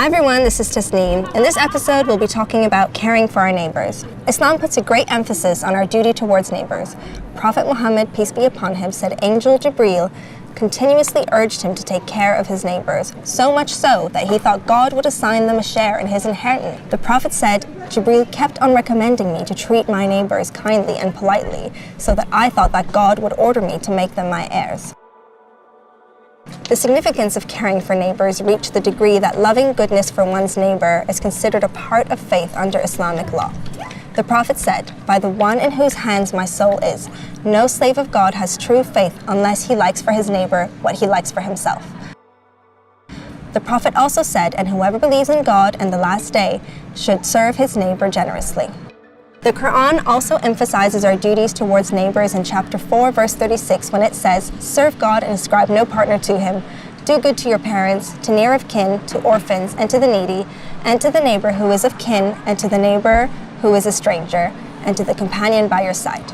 Hi everyone, this is Tasneem. In this episode, we'll be talking about caring for our neighbors. Islam puts a great emphasis on our duty towards neighbors. Prophet Muhammad, peace be upon him, said Angel Jibreel continuously urged him to take care of his neighbors, so much so that he thought God would assign them a share in his inheritance. The Prophet said, Jibreel kept on recommending me to treat my neighbors kindly and politely, so that I thought that God would order me to make them my heirs. The significance of caring for neighbors reached the degree that loving goodness for one's neighbor is considered a part of faith under Islamic law. The Prophet said, "By the one in whose hands my soul is, no slave of God has true faith unless he likes for his neighbor what he likes for himself." The Prophet also said, "And whoever believes in God and the last day should serve his neighbor generously." The Quran also emphasizes our duties towards neighbors in chapter 4, verse 36, when it says, "Serve God and ascribe no partner to him. Do good to your parents, to near of kin, to orphans, and to the needy, and to the neighbor who is of kin, and to the neighbor who is a stranger, and to the companion by your side."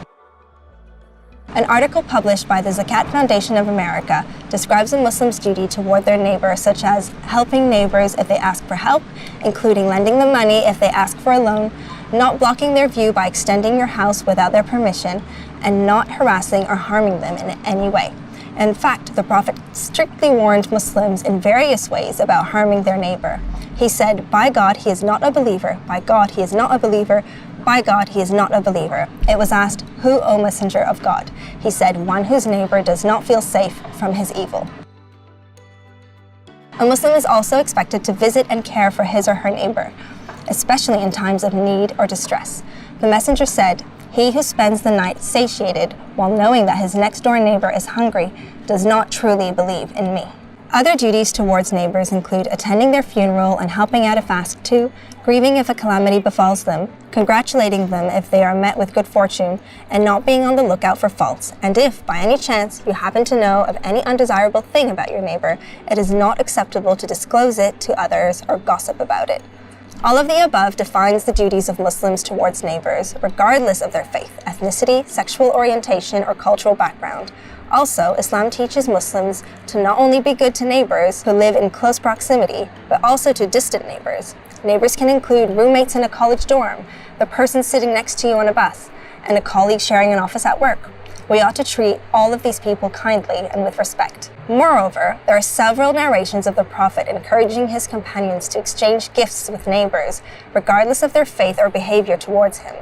An article published by the Zakat Foundation of America describes a Muslim's duty toward their neighbor, such as helping neighbors if they ask for help, including lending them money if they ask for a loan, not blocking their view by extending your house without their permission, and not harassing or harming them in any way. In fact, the Prophet strictly warned Muslims in various ways about harming their neighbor. He said, "By God, he is not a believer. By God, he is not a believer. By God, he is not a believer." It was asked, "Who, O Messenger of God?" He said, "One whose neighbor does not feel safe from his evil." A Muslim is also expected to visit and care for his or her neighbor, especially in times of need or distress. The Messenger said, "He who spends the night satiated while knowing that his next-door neighbor is hungry does not truly believe in me." Other duties towards neighbors include attending their funeral and helping out if asked to, grieving if a calamity befalls them, congratulating them if they are met with good fortune, and not being on the lookout for faults. And if, by any chance, you happen to know of any undesirable thing about your neighbor, it is not acceptable to disclose it to others or gossip about it. All of the above defines the duties of Muslims towards neighbors, regardless of their faith, ethnicity, sexual orientation, or cultural background. Also, Islam teaches Muslims to not only be good to neighbors who live in close proximity, but also to distant neighbors. Neighbors can include roommates in a college dorm, the person sitting next to you on a bus, and a colleague sharing an office at work. We ought to treat all of these people kindly and with respect. Moreover, there are several narrations of the Prophet encouraging his companions to exchange gifts with neighbors, regardless of their faith or behavior towards him.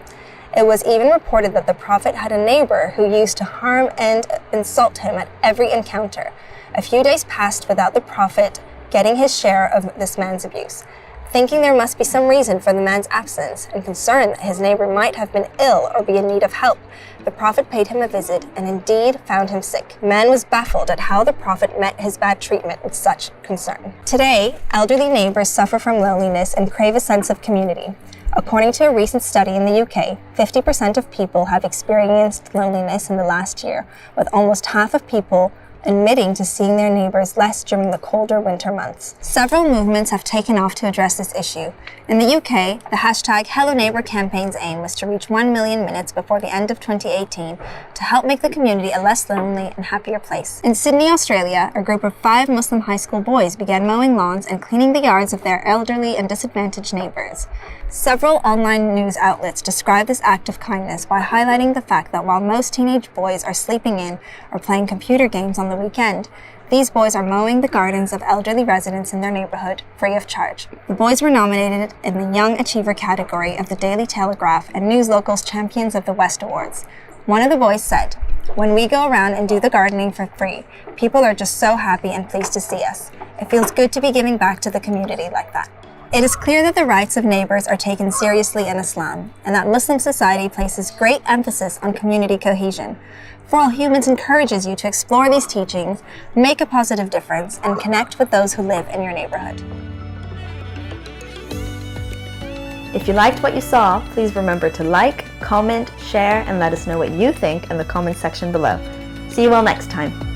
It was even reported that the Prophet had a neighbor who used to harm and insult him at every encounter. A few days passed without the Prophet getting his share of this man's abuse. Thinking there must be some reason for the man's absence, and concerned that his neighbor might have been ill or be in need of help, the Prophet paid him a visit and indeed found him sick. The man was baffled at how the Prophet met his bad treatment with such concern. Today, elderly neighbors suffer from loneliness and crave a sense of community. According to a recent study in the UK, 50% of people have experienced loneliness in the last year, with almost half of people admitting to seeing their neighbors less during the colder winter months. Several movements have taken off to address this issue. In the UK, the hashtag Hello Neighbour campaign's aim was to reach 1 million minutes before the end of 2018 to help make the community a less lonely and happier place. In Sydney, Australia, a group of 5 Muslim high school boys began mowing lawns and cleaning the yards of their elderly and disadvantaged neighbours. Several online news outlets describe this act of kindness by highlighting the fact that while most teenage boys are sleeping in or playing computer games on the weekend, these boys are mowing the gardens of elderly residents in their neighborhood free of charge. The boys were nominated in the Young Achiever category of the Daily Telegraph and News Local's Champions of the West Awards. One of the boys said, "When we go around and do the gardening for free, people are just so happy and pleased to see us. It feels good to be giving back to the community like that." It is clear that the rights of neighbors are taken seriously in Islam, and that Muslim society places great emphasis on community cohesion. For All Humans encourages you to explore these teachings, make a positive difference, and connect with those who live in your neighborhood. If you liked what you saw, please remember to like, comment, share, and let us know what you think in the comment section below. See you all next time.